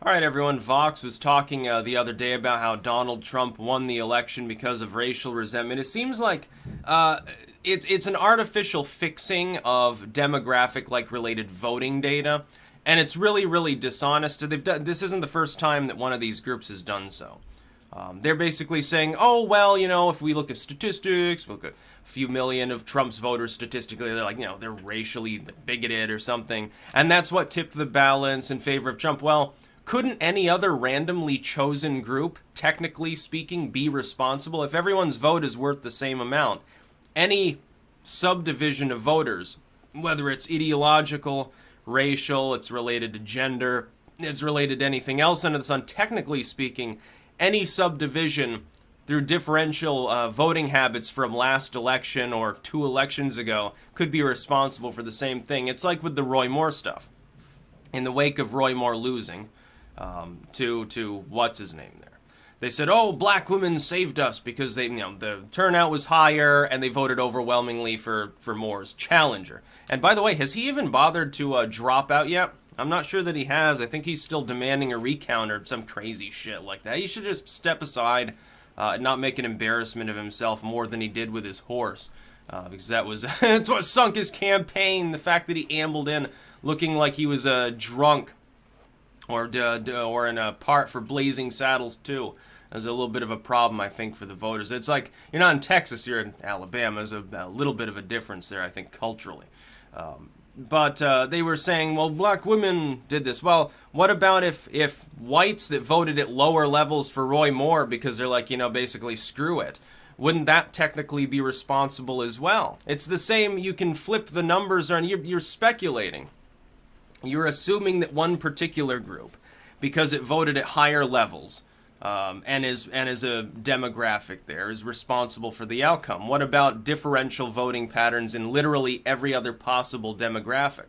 All right, everyone. Vox was talking the other day about how Donald Trump won the election because of racial resentment. It seems like it's an artificial fixing of demographic like related voting data, and it's really dishonest. This isn't the first time that one of these groups has done so. They're basically saying, oh, well, if we look at statistics, we look at a few million of Trump's voters statistically, they're like, they're racially bigoted or something. And that's what tipped the balance in favor of Trump. Well, couldn't any other randomly chosen group, technically speaking, be responsible? If everyone's vote is worth the same amount, any subdivision of voters, whether it's ideological, racial, it's related to gender, it's related to anything else under the sun, technically speaking, any subdivision through differential voting habits from last election or 2 elections ago could be responsible for the same thing. It's like with the Roy Moore stuff. In the wake of Roy Moore losing to what's his name there, they said, oh, black women saved us because the turnout was higher and they voted overwhelmingly for Moore's challenger. And by the way, has he even bothered to drop out yet? I'm not sure that he has. I think he's still demanding a recount or some crazy shit like that. He should just step aside and not make an embarrassment of himself more than he did with his horse. Because that was that's what sunk his campaign. The fact that he ambled in looking like he was drunk or in a part for Blazing Saddles too. There's a little bit of a problem, I think, for the voters. It's like, you're not in Texas, you're in Alabama. There's a little bit of a difference there, I think, culturally. But they were saying, well, black women did this. Well, what about if whites that voted at lower levels for Roy Moore because they're like, basically screw it? Wouldn't that technically be responsible as well? It's the same. You can flip the numbers, and you're speculating. You're assuming that one particular group, because it voted at higher levels, and is a demographic there, is responsible for the outcome. What about differential voting patterns in literally every other possible demographic?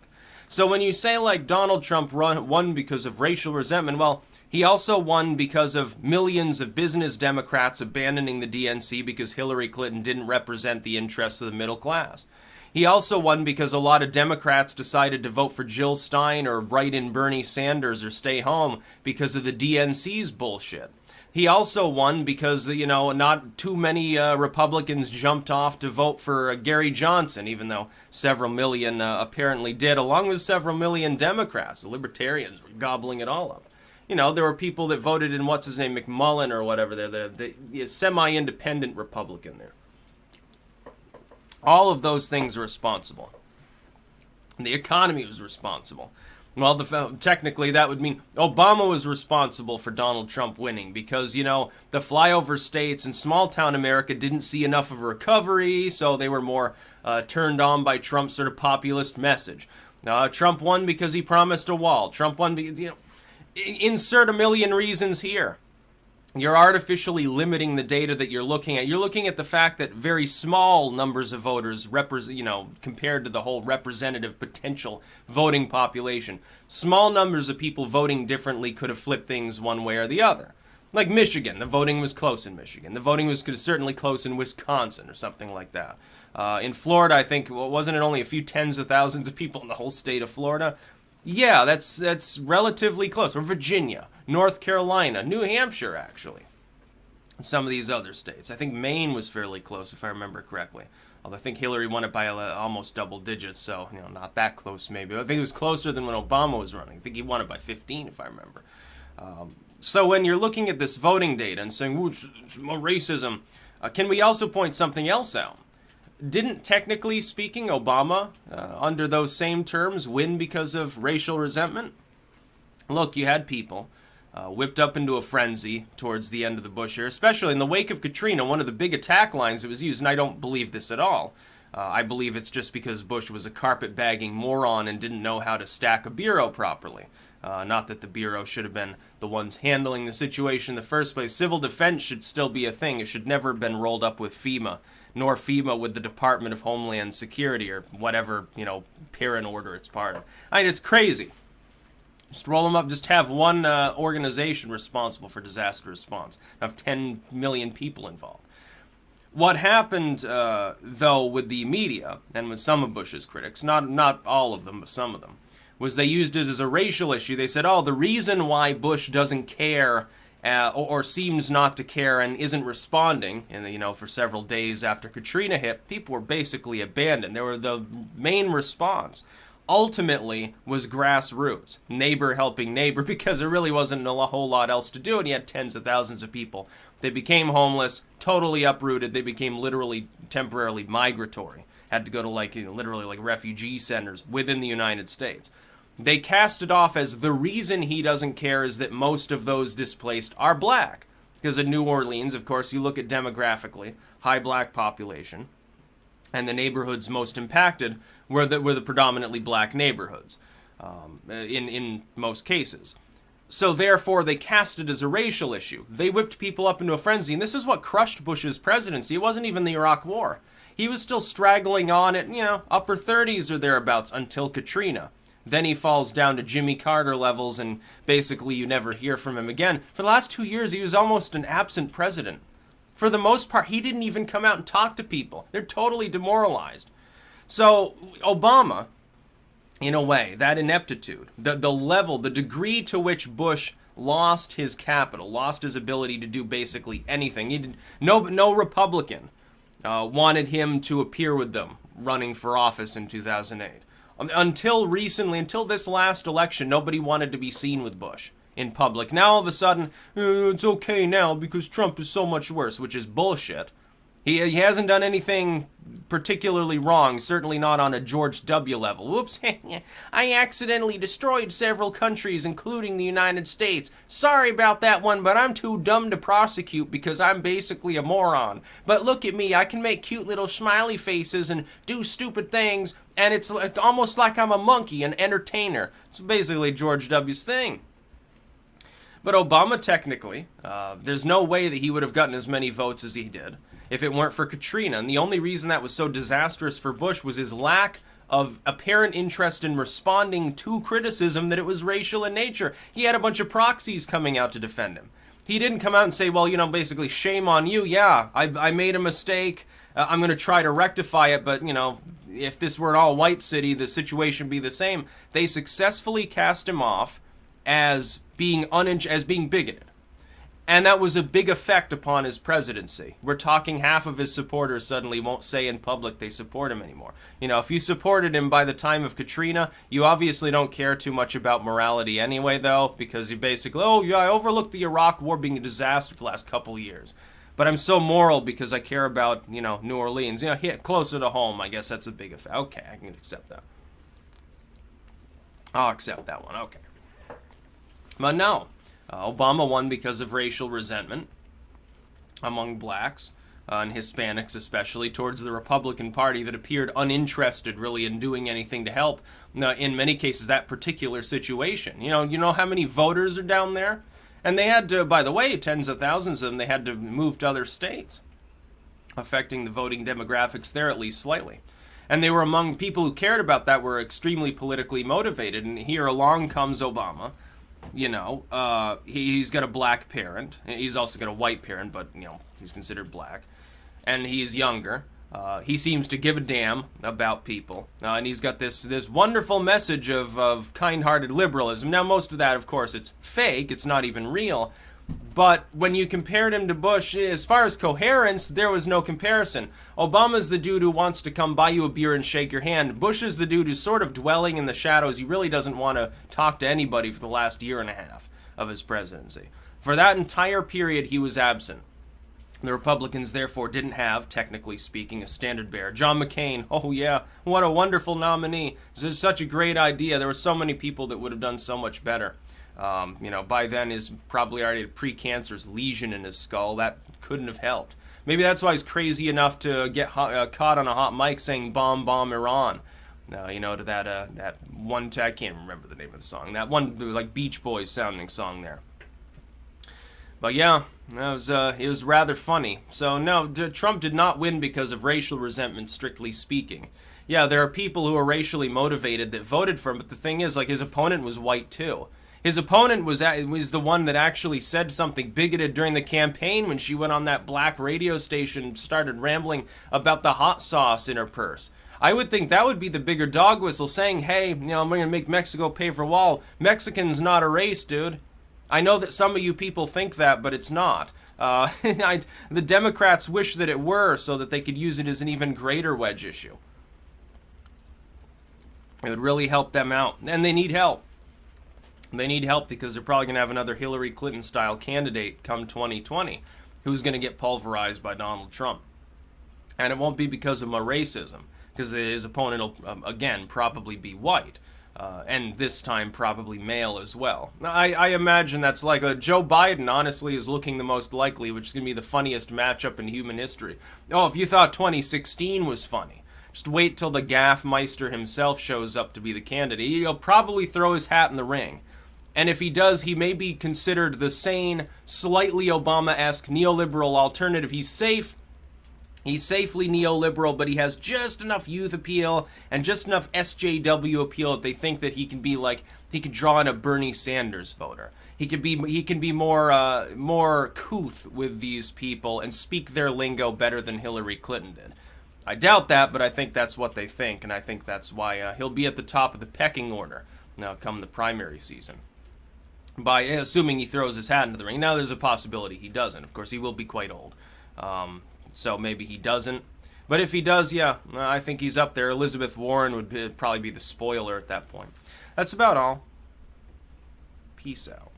So when you say like Donald Trump won because of racial resentment, well, he also won because of millions of business Democrats abandoning the DNC because Hillary Clinton didn't represent the interests of the middle class. He also won because a lot of Democrats decided to vote for Jill Stein or write in Bernie Sanders or stay home because of the DNC's bullshit. He also won because, not too many Republicans jumped off to vote for Gary Johnson, even though several million apparently did, along with several million Democrats. The Libertarians were gobbling it all up. There were people that voted in what's-his-name, McMullen or whatever, the semi-independent Republican there. All of those things are responsible. The economy was responsible. Well, technically that would mean Obama was responsible for Donald Trump winning because, the flyover states and small-town America didn't see enough of a recovery, so they were more turned on by Trump's sort of populist message. Trump won because he promised a wall. Trump won because, insert a million reasons here. You're artificially limiting the data that you're looking at. You're looking at the fact that very small numbers of voters compared to the whole representative potential voting population. Small numbers of people voting differently could have flipped things one way or the other. Like Michigan, the voting was close in Michigan. The voting was certainly close in Wisconsin or something like that. In Florida, I think, wasn't it only a few tens of thousands of people in the whole state of Florida? Yeah, that's relatively close. Or Virginia, North Carolina, New Hampshire, actually. Some of these other states. I think Maine was fairly close, if I remember correctly. Although I think Hillary won it by almost double digits, so, not that close maybe. I think it was closer than when Obama was running. I think he won it by 15, if I remember. So when you're looking at this voting data and saying, ooh, it's more racism, can we also point something else out? Didn't, technically speaking, Obama, under those same terms, win because of racial resentment? Look, you had people whipped up into a frenzy towards the end of the Bush era, especially in the wake of Katrina. One of the big attack lines that was used, and I don't believe this at all. I believe it's just because Bush was a carpetbagging moron and didn't know how to stack a bureau properly. Not that the Bureau should have been the ones handling the situation in the first place. Civil defense should still be a thing. It should never have been rolled up with FEMA, nor FEMA with the Department of Homeland Security or whatever, parent order it's part of. It's crazy. Just roll them up. Just have one organization responsible for disaster response. Have 10 million people involved. What happened, though, with the media and with some of Bush's critics, not all of them, but some of them, was they used it as a racial issue. They said, oh, the reason why Bush doesn't care or seems not to care and isn't responding, and for several days after Katrina hit, people were basically abandoned. They were the main response. Ultimately was grassroots, neighbor helping neighbor, because there really wasn't a whole lot else to do, and you had tens of thousands of people. They became homeless, totally uprooted. They became literally temporarily migratory. Had to go to literally refugee centers within the United States. They cast it off as the reason he doesn't care is that most of those displaced are black. Because in New Orleans, of course, you look at demographically, high black population, and the neighborhoods most impacted were the predominantly black neighborhoods, in most cases. So therefore, they cast it as a racial issue. They whipped people up into a frenzy, and this is what crushed Bush's presidency. It wasn't even the Iraq War. He was still straggling on at, upper 30s or thereabouts until Katrina. Then he falls down to Jimmy Carter levels, and basically you never hear from him again. For the last 2 years, he was almost an absent president. For the most part, he didn't even come out and talk to people. They're totally demoralized. So Obama, in a way, that ineptitude, the level, the degree to which Bush lost his capital, lost his ability to do basically anything. No Republican wanted him to appear with them running for office in 2008. Until recently, until this last election, nobody wanted to be seen with Bush in public. Now all of a sudden, it's okay now because Trump is so much worse, which is bullshit. He hasn't done anything particularly wrong, certainly not on a George W. level. Whoops, I accidentally destroyed several countries, including the United States. Sorry about that one, but I'm too dumb to prosecute because I'm basically a moron. But look at me, I can make cute little smiley faces and do stupid things, and it's almost like I'm a monkey, an entertainer. It's basically George W.'s thing. But Obama, technically, there's no way that he would have gotten as many votes as he did if it weren't for Katrina. And the only reason that was so disastrous for Bush was his lack of apparent interest in responding to criticism that it was racial in nature. He had a bunch of proxies coming out to defend him. He didn't come out and say, well, basically, shame on you. Yeah, I made a mistake. I'm going to try to rectify it, but, if this were an all-white city, the situation would be the same. They successfully cast him off as being bigoted. And that was a big effect upon his presidency. We're talking half of his supporters suddenly won't say in public they support him anymore. If you supported him by the time of Katrina, you obviously don't care too much about morality anyway, though, because you basically, oh yeah, I overlooked the Iraq War being a disaster for the last couple of years. But I'm so moral because I care about, New Orleans. Hit closer to home. I guess that's a big effect. Okay, I can accept that. I'll accept that one. Okay. But no. Obama won because of racial resentment among blacks and Hispanics especially towards the Republican Party that appeared uninterested really in doing anything to help, in many cases, that particular situation. You know how many voters are down there? And they had to, by the way, tens of thousands of them, they had to move to other states, affecting the voting demographics there at least slightly. And they were among people who cared about that, were extremely politically motivated. And here along comes Obama. He's got a black parent. He's also got a white parent, but, he's considered black. And he's younger. He seems to give a damn about people. And he's got this wonderful message of kind-hearted liberalism. Now, most of that, of course, it's fake. It's not even real. But when you compared him to Bush, as far as coherence, there was no comparison. Obama's the dude who wants to come buy you a beer and shake your hand. Bush is the dude who's sort of dwelling in the shadows. He really doesn't want to talk to anybody for the last year and a half of his presidency. For that entire period, he was absent. The Republicans, therefore, didn't have, technically speaking, a standard bearer. John McCain, oh yeah, what a wonderful nominee. This is such a great idea. There were so many people that would have done so much better. By then he's probably already had a precancerous lesion in his skull. That couldn't have helped. Maybe that's why he's crazy enough to get caught on a hot mic saying "Bomb, bomb Iran." To that one, I can't remember the name of the song. That one, like Beach Boys sounding song there. But yeah, it was rather funny. So no, Trump did not win because of racial resentment, strictly speaking. Yeah, there are people who are racially motivated that voted for him, but the thing is, his opponent was white too. His opponent was the one that actually said something bigoted during the campaign when she went on that black radio station and started rambling about the hot sauce in her purse. I would think that would be the bigger dog whistle, saying, hey, I'm going to make Mexico pay for a wall. Mexican's not a race, dude. I know that some of you people think that, but it's not. The Democrats wish that it were so that they could use it as an even greater wedge issue. It would really help them out. And they need help. They need help because they're probably going to have another Hillary Clinton-style candidate come 2020 who's going to get pulverized by Donald Trump. And it won't be because of my racism, because his opponent will, again, probably be white. And this time probably male as well. I imagine that's like Joe Biden, honestly, is looking the most likely, which is going to be the funniest matchup in human history. Oh, if you thought 2016 was funny, just wait till the Gaffmeister himself shows up to be the candidate. He'll probably throw his hat in the ring. And if he does, he may be considered the sane, slightly Obama-esque neoliberal alternative. He's safe. He's safely neoliberal, but he has just enough youth appeal and just enough SJW appeal that they think that he can be like, he could draw in a Bernie Sanders voter. He can be more couth with these people and speak their lingo better than Hillary Clinton did. I doubt that, but I think that's what they think, and I think that's why he'll be at the top of the pecking order now come the primary season. By assuming he throws his hat into the ring. Now there's a possibility he doesn't. Of course, he will be quite old. So maybe he doesn't. But if he does, yeah, I think he's up there. Elizabeth Warren would probably be the spoiler at that point. That's about all. Peace out.